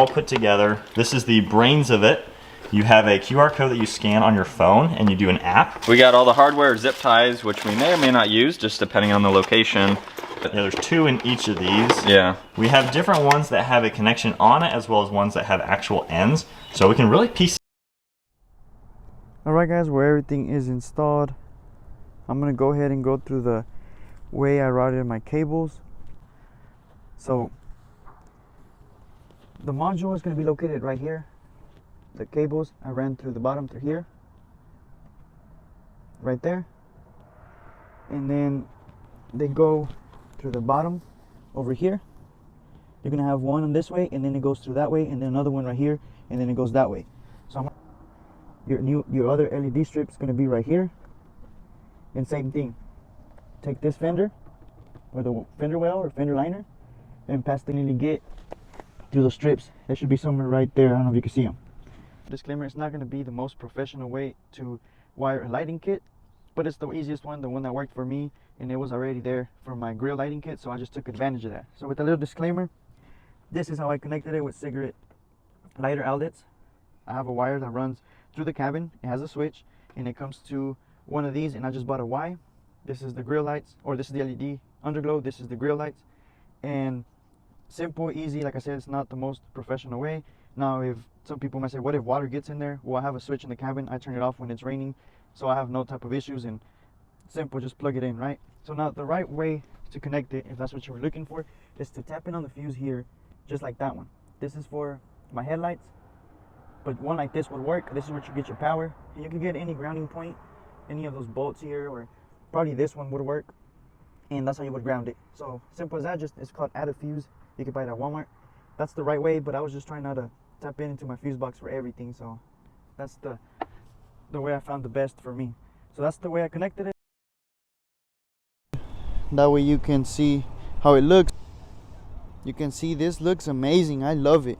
all put together. This is the brains of it. You have a QR code that you scan on your phone and you do an app. We got all the hardware zip ties, which we may or may not use, just depending on the location. Yeah, there's 2 in each of these. Yeah. We have different ones that have a connection on it, as well as ones that have actual ends. So we can really piece. Alright guys, where everything is installed, I'm going to go ahead and go through the way I routed my cables. So the module is going to be located right here. The cables I ran through the bottom through here, right there, and then they go through the bottom over here. You're gonna have one on this way, and then it goes through that way, and then another one right here, and then it goes that way. So your other LED strip is gonna be right here, and same thing. Take this fender or the fender well or fender liner and pass the LED gate through the strips. They should be somewhere right there. I don't know if you can see them. Disclaimer, it's not going to be the most professional way to wire a lighting kit, but it's the easiest one, the one that worked for me, and it was already there for my grill lighting kit, so I just took advantage of that. So with a little disclaimer, this is how I connected it with cigarette lighter outlets. I have a wire that runs through the cabin. It has a switch, and it comes to one of these, and I just bought a Y. This is the grill lights, or this is the LED underglow. This is the grill lights, and simple, easy. Like I said, it's not the most professional way. Now, if some people might say, what if water gets in there? Well, I have a switch in the cabin. I turn it off when it's raining, so I have no type of issues, and simple, just plug it in, right? So now the right way to connect it, if that's what you were looking for, is to tap in on the fuse here, just like that one. This is for my headlights, but one like this would work. This is where you get your power, and you can get any grounding point, any of those bolts here, or probably this one would work, and that's how you would ground it. So simple as that. Just, it's called add a fuse. You can buy it at Walmart. That's the right way, but I was just trying not to tap into my fuse box for everything, so that's the way I found the best for me. So that's the way I connected it. That way you can see how it looks. You can see this looks amazing. I love it.